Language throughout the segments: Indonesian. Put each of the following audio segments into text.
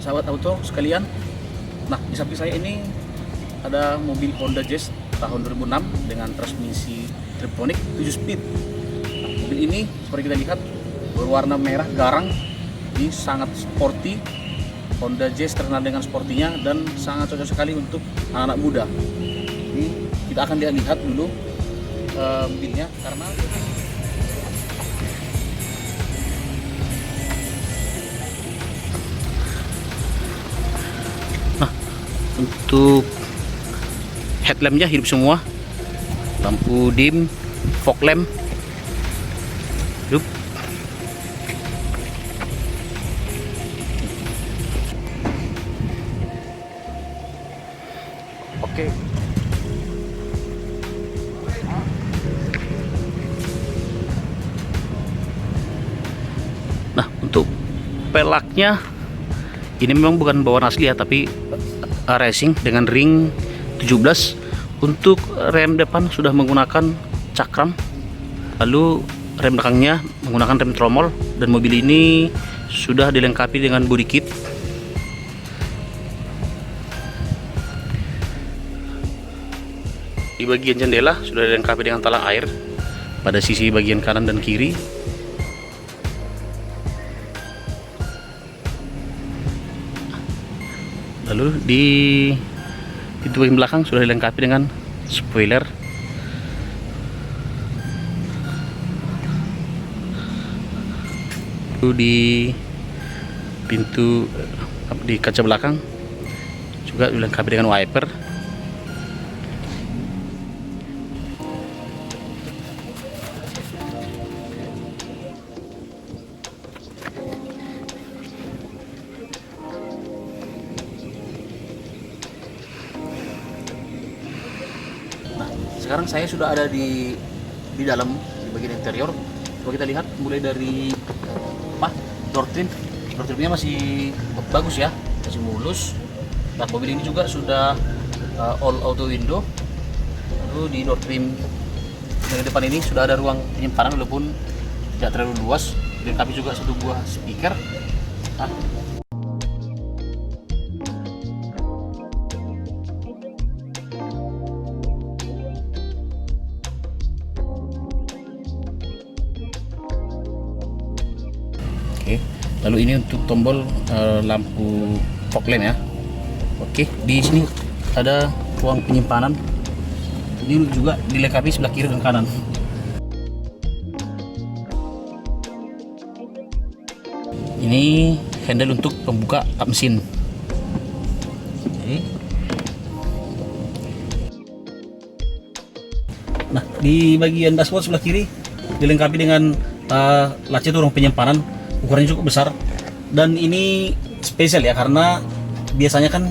sahabat auto sekalian. Nah, di samping saya ini ada mobil Honda Jazz tahun 2006 dengan transmisi Triptonic 7 speed. Nah, mobil ini seperti kita lihat berwarna merah garang, ini sangat sporty. Honda Jazz terkenal dengan sportinya dan sangat cocok sekali untuk anak-anak muda. Ini kita akan lihat dulu mobilnya karena untuk headlampnya hidup semua, lampu dim, fog lamp hidup. Oke. Nah, untuk pelaknya ini memang bukan bawaan asli ya, tapi racing dengan ring 17. Untuk rem depan sudah menggunakan cakram, lalu rem belakangnya menggunakan rem tromol, dan mobil ini sudah dilengkapi dengan body kit. Di bagian jendela sudah dilengkapi dengan talang air pada sisi bagian kanan dan kiri. Lalu di pintu bagian belakang sudah dilengkapi dengan spoiler. Lalu di pintu di kaca belakang juga dilengkapi dengan wiper. Sekarang saya sudah ada di dalam, di bagian interior. Coba kita lihat mulai dari door trimnya masih bagus ya, masih mulus. Nah, mobil ini juga sudah all auto window. Lalu di door trim dari depan ini sudah ada ruang penyimpanan walaupun tidak terlalu luas. Dilengkapi juga satu buah speaker. Nah, lalu ini untuk tombol lampu fog lamp ya. Oke, di sini ada ruang penyimpanan. Ini juga dilengkapi sebelah kiri dan kanan. Ini handle untuk pembuka kap mesin. Oke. Nah, di bagian dashboard sebelah kiri dilengkapi dengan laci ruang penyimpanan. Ukurannya cukup besar, dan ini spesial ya karena biasanya kan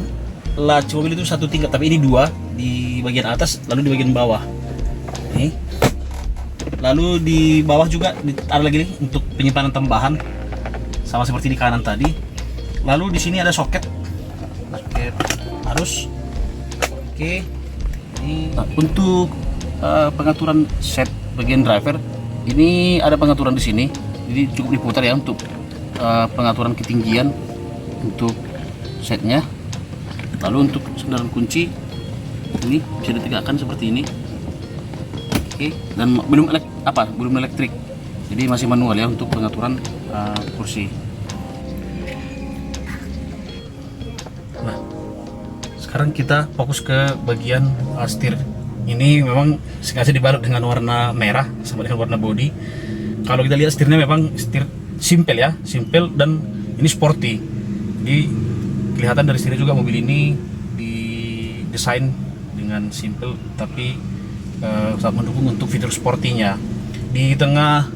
laci mobil itu satu tingkat, tapi ini dua, di bagian atas lalu di bagian bawah. Nih. Lalu di bawah juga ada lagi nih untuk penyimpanan tambahan sama seperti di kanan tadi. Lalu di sini ada soket arus. Oke. Nah, untuk pengaturan set bagian driver ini ada pengaturan di sini. Jadi cukup diputar ya untuk pengaturan ketinggian untuk setnya. Lalu untuk sandaran kunci ini bisa ditegakkan seperti ini. Oke, dan belum elektrik. Jadi masih manual ya untuk pengaturan kursi. Nah, sekarang kita fokus ke bagian setir. Ini memang sengaja dibalut dengan warna merah sama dengan warna bodi. Kalau kita lihat setirnya memang setir simple ya, simple dan ini sporty. Jadi kelihatan dari sini juga mobil ini didesain dengan simple tapi sangat mendukung untuk fitur sportinya. Di tengah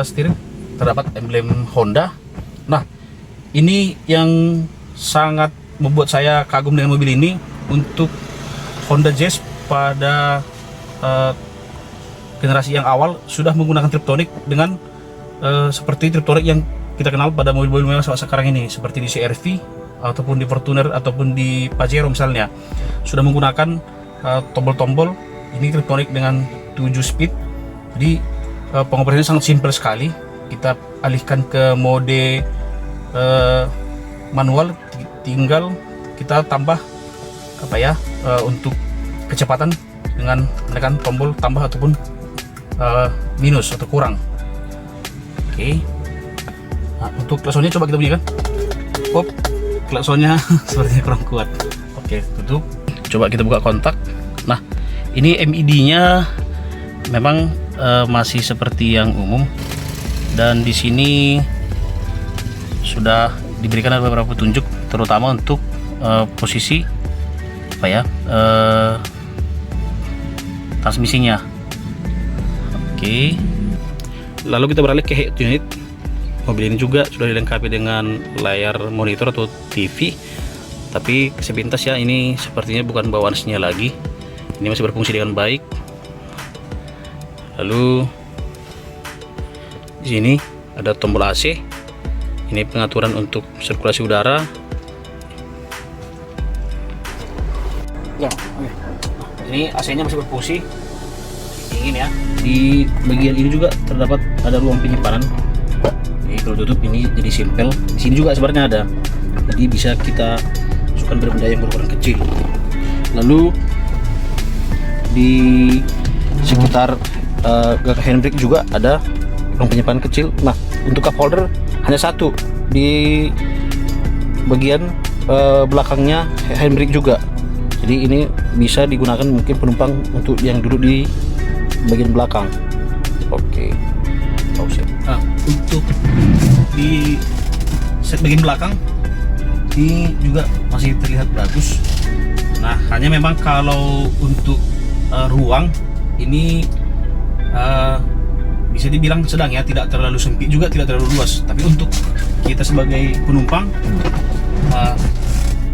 setir terdapat emblem Honda. Nah, ini yang sangat membuat saya kagum dengan mobil ini. Untuk Honda Jazz pada generasi yang awal sudah menggunakan Triptonic dengan seperti Triptonic yang kita kenal pada mobil-mobil mewah sekarang ini, seperti di CR-V ataupun di Fortuner ataupun di Pajero misalnya, sudah menggunakan tombol-tombol. Ini Triptonic dengan 7 speed. Jadi pengoperasiannya sangat simpel sekali. Kita alihkan ke mode manual, tinggal kita tambah apa ya, untuk kecepatan dengan menekan tombol tambah ataupun minus atau kurang. Oke. Nah, untuk klaksonnya coba kita bunyikan. Pop, klaksonnya sepertinya kurang kuat. Oke, tutup. Coba kita buka kontak. Nah, ini MID-nya memang masih seperti yang umum, dan di sini sudah diberikan beberapa petunjuk, terutama untuk posisi apa ya, transmisinya. Oke. Lalu kita beralih ke head unit. Mobil ini juga sudah dilengkapi dengan layar monitor atau TV, tapi sepintas ya, ini sepertinya bukan bawaan sinyal lagi. Ini masih berfungsi dengan baik. Lalu di sini ada tombol AC. Ini pengaturan untuk sirkulasi udara. Ya, oke. Ini AC-nya masih berfungsi dingin ya. Di bagian ini juga terdapat ada ruang penyimpanan. Ini kalau tutup ini jadi simpel. Di sini juga sebenarnya ada. Jadi bisa kita masukkan benda yang berukuran kecil. Lalu di sekitar handbrake juga ada ruang penyimpanan kecil. Nah, untuk cup holder hanya satu di bagian belakangnya handbrake juga. Jadi ini bisa digunakan mungkin penumpang untuk yang duduk di bagian belakang. Oke. Nah, untuk di set bagian belakang ini juga masih terlihat bagus. Nah, hanya memang kalau untuk ruang ini bisa dibilang sedang ya, tidak terlalu sempit juga tidak terlalu luas. Tapi untuk kita sebagai penumpang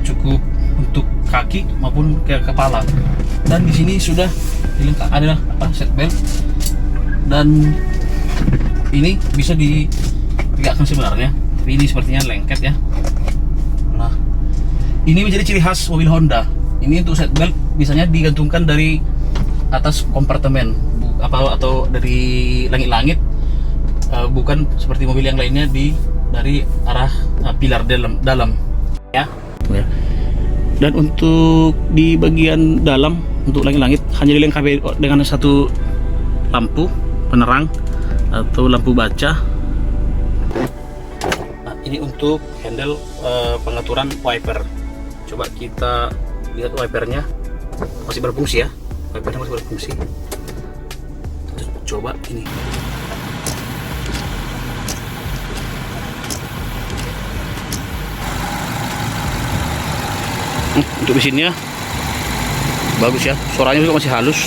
cukup untuk kaki maupun ke kepala. Dan di sini sudah dilengkapi ada seat belt, dan ini bisa ditegakkan sebenarnya, tapi ini sepertinya lengket ya. Nah, ini menjadi ciri khas mobil Honda. Ini untuk seat belt biasanya digantungkan dari atas kompartemen atau dari langit-langit, bukan seperti mobil yang lainnya dari arah pilar dalam ya. Dan untuk di bagian dalam untuk langit-langit hanya dilengkapi dengan satu lampu penerang atau lampu baca. Nah, ini untuk handle pengaturan wiper. Coba kita lihat wipernya masih berfungsi ya. Wipernya masih berfungsi. Coba ini. Untuk mesinnya bagus ya, suaranya juga masih halus.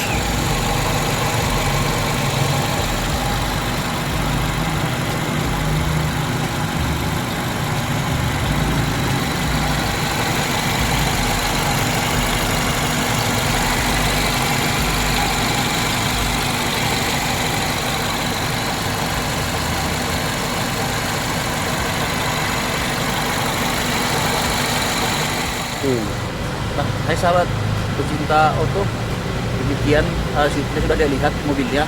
Nah, hai sahabat pecinta auto, demikian kita sudah lihat mobilnya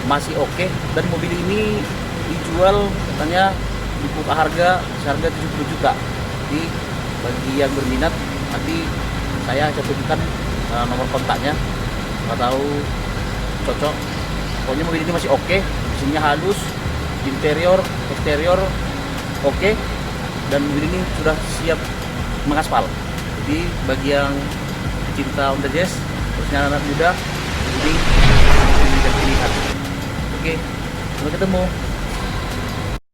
masih oke, dan mobil ini dijual katanya dibuka harga seharga 70 juta. Jadi bagi yang berminat nanti saya cantumkan nomor kontaknya, nggak tahu cocok. Pokoknya mobil ini masih oke, mesinnya halus, interior eksterior oke, dan mobil ini sudah siap mengaspal. Jadi bagi yang pecinta Honda Jazz, terusnya anak muda, ini jadi pilihan. Oke, sampai ketemu.